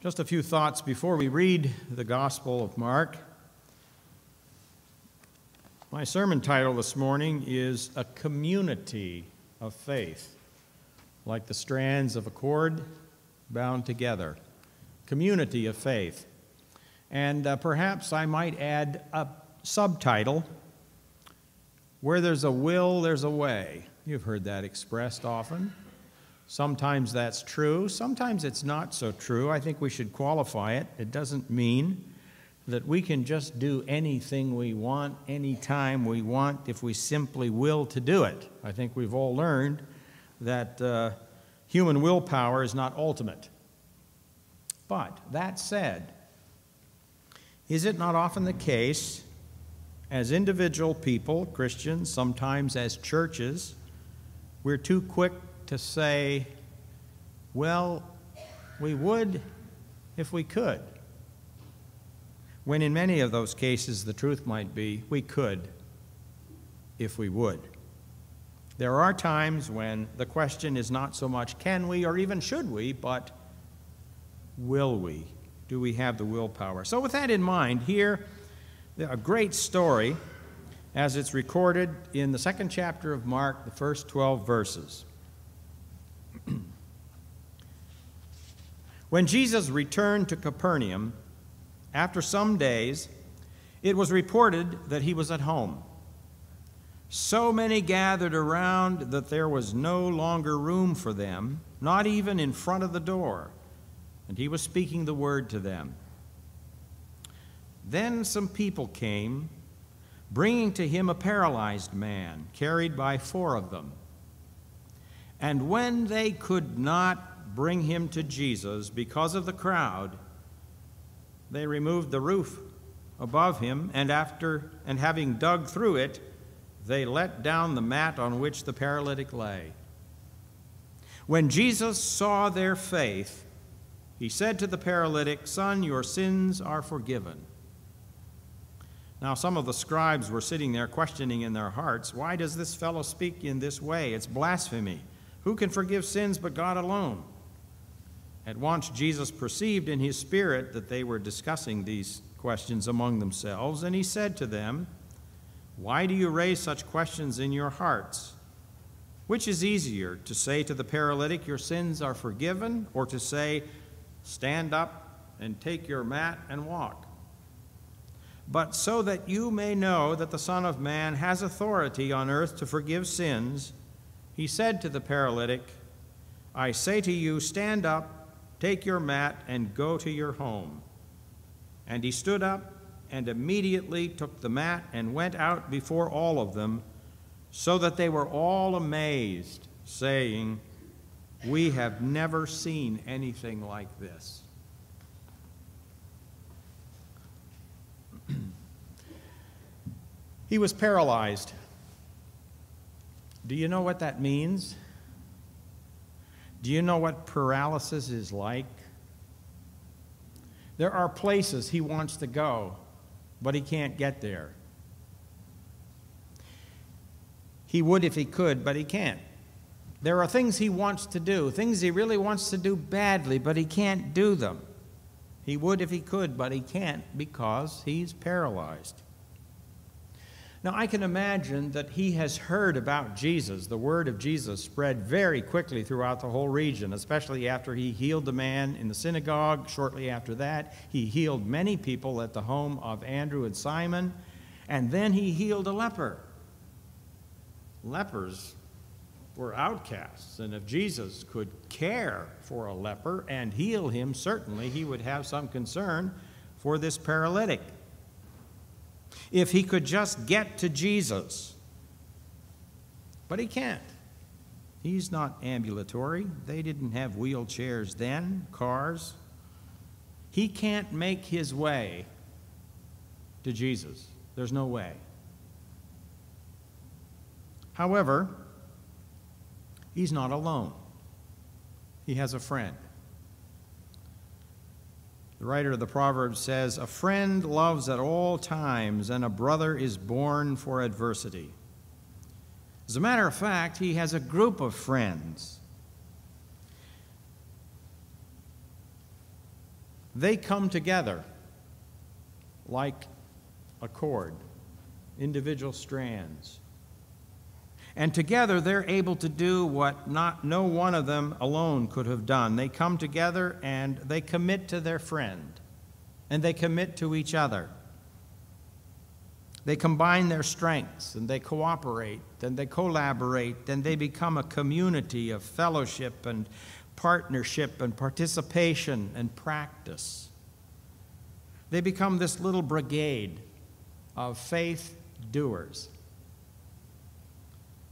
Just a few thoughts before we read the Gospel of Mark. My sermon title this morning is A Community of Faith, like the strands of a cord bound together. Community of Faith. And perhaps I might add a subtitle, Where There's a Will, There's a Way. You've heard that expressed often. Sometimes that's true. Sometimes it's not so true. I think we should qualify it. It doesn't mean that we can just do anything we want, anytime we want, if we simply will to do it. I think we've all learned that human willpower is not ultimate. But that said, is it not often the case, as individual people, Christians, sometimes as churches, we're too quick to say, well, we would if we could, when in many of those cases the truth might be we could if we would. There are times when the question is not so much can we or even should we, but will we? Do we have the willpower? So with that in mind, here, a great story as it's recorded in the second chapter of Mark, the first 12 verses. When Jesus returned to Capernaum, after some days, it was reported that he was at home. So many gathered around that there was no longer room for them, not even in front of the door, and he was speaking the word to them. Then some people came, bringing to him a paralyzed man, carried by 4 of them. And when they could not bring him to Jesus because of the crowd, they removed the roof above him, and having dug through it, they let down the mat on which the paralytic lay. When Jesus saw their faith, he said to the paralytic, "Son, your sins are forgiven." Now some of the scribes were sitting there questioning in their hearts, "Why does this fellow speak in this way? It's blasphemy. Who can forgive sins but God alone?" At once Jesus perceived in his spirit that they were discussing these questions among themselves, and he said to them, "Why do you raise such questions in your hearts? Which is easier, to say to the paralytic, 'Your sins are forgiven,' or to say, 'Stand up and take your mat and walk'? But so that you may know that the Son of Man has authority on earth to forgive sins, he said to the paralytic, 'I say to you, stand up, take your mat, and go to your home.' And he stood up and immediately took the mat and went out before all of them, so that they were all amazed, saying, 'We have never seen anything like this.'" He was paralyzed. Do you know what that means? Do you know what paralysis is like? There are places he wants to go, but he can't get there. He would if he could, but he can't. There are things he wants to do, things he really wants to do badly, but he can't do them. He would if he could, but he can't because he's paralyzed. Now, I can imagine that he has heard about Jesus. The word of Jesus spread very quickly throughout the whole region, especially after he healed the man in the synagogue. Shortly after that, he healed many people at the home of Andrew and Simon, and then he healed a leper. Lepers were outcasts, and if Jesus could care for a leper and heal him, certainly he would have some concern for this paralytic. If he could just get to Jesus. But he can't. He's not ambulatory. They didn't have wheelchairs then, cars. He can't make his way to Jesus. There's no way. However, he's not alone. He has a friend. The writer of the Proverbs says, "A friend loves at all times, and a brother is born for adversity." As a matter of fact, he has a group of friends. they come together like a cord, individual strands. And together they're able to do what no one of them alone could have done. They come together and they commit to their friend, and they commit to each other. They combine their strengths, and they cooperate, and they collaborate, and they become a community of fellowship and partnership and participation and practice. They become this little brigade of faith doers.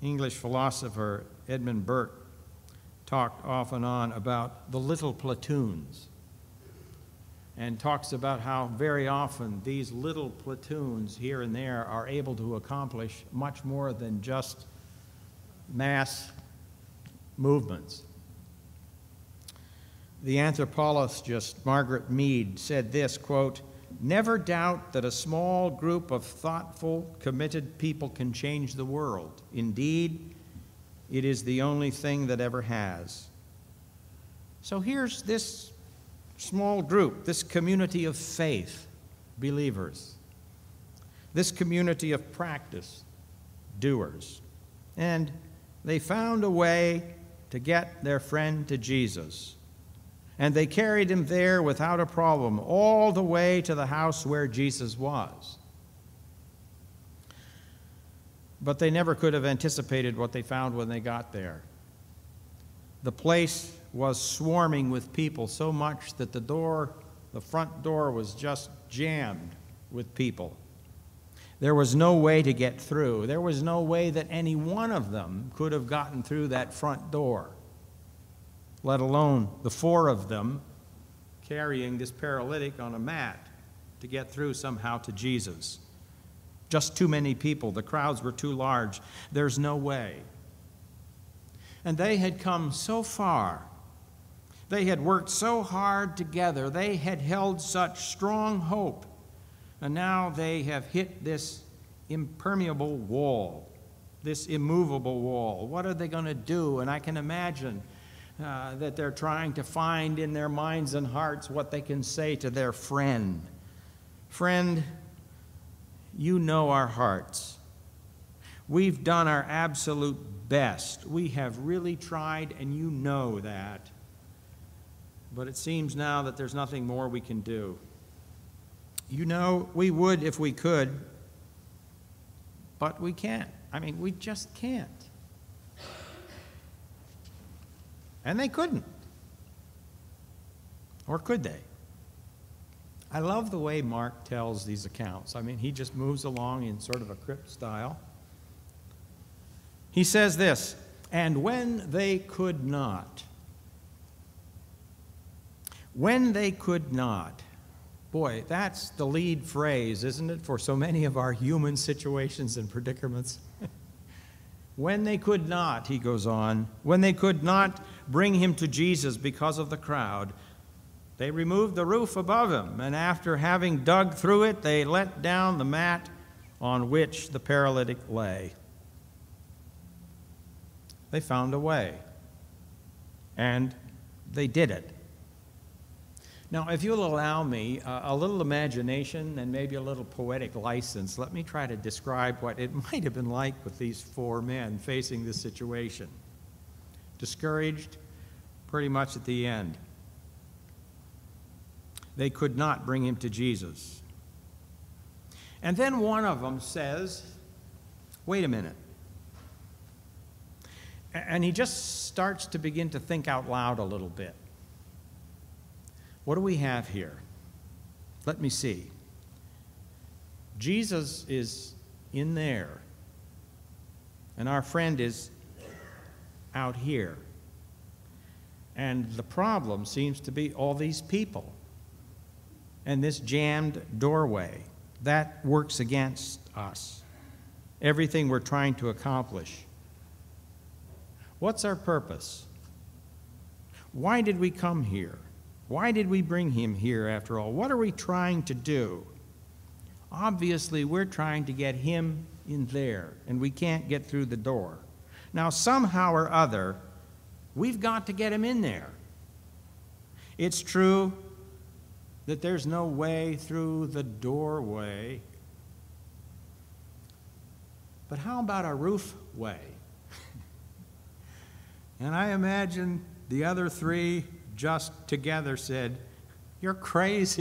English philosopher Edmund Burke talked off and on about the little platoons, and talks about how very often these little platoons here and there are able to accomplish much more than just mass movements. The anthropologist Margaret Mead said this, quote, "Never doubt that a small group of thoughtful, committed people can change the world. Indeed, it is the only thing that ever has." So here's this small group, this community of faith, believers, this community of practice, doers. And they found a way to get their friend to Jesus. And they carried him there without a problem, all the way to the house where Jesus was. But they never could have anticipated what they found when they got there. The place was swarming with people so much that the front door was just jammed with people. There was no way to get through. There was no way that any one of them could have gotten through that front door, let alone the four of them carrying this paralytic on a mat to get through somehow to Jesus. Just too many people. The crowds were too large. There's no way. And they had come so far. They had worked so hard together. They had held such strong hope. And now they have hit this impermeable wall, this immovable wall. What are they going to do? And I can imagine that they're trying to find in their minds and hearts what they can say to their friend. Friend, you know our hearts. We've done our absolute best. We have really tried, and you know that. But it seems now that there's nothing more we can do. You know, we would if we could, but we can't. I mean, we just can't. And they couldn't. Or could they? I love the way Mark tells these accounts. I mean, he just moves along in sort of a crypt style. He says this, "And when they could not," when they could not. Boy, that's the lead phrase, isn't it, for so many of our human situations and predicaments? When they could not, he goes on, when they could not bring him to Jesus because of the crowd, they removed the roof above him, and after having dug through it, they let down the mat on which the paralytic lay. They found a way, and they did it. Now, if you'll allow me a little imagination and maybe a little poetic license, let me try to describe what it might have been like with these four men facing this situation. Discouraged, pretty much at the end. They could not bring him to Jesus. And then one of them says, wait a minute. And he just starts to begin to think out loud a little bit. What do we have here? Let me see. Jesus is in there, and our friend is out here. And the problem seems to be all these people and this jammed doorway. That works against us, everything we're trying to accomplish. What's our purpose? Why did we come here? Why did we bring him here after all? What are we trying to do? Obviously, we're trying to get him in there, and we can't get through the door. Now, somehow or other, we've got to get him in there. It's true, that there's no way through the doorway. But how about a roofway? And I imagine the other three just together said, "You're crazy."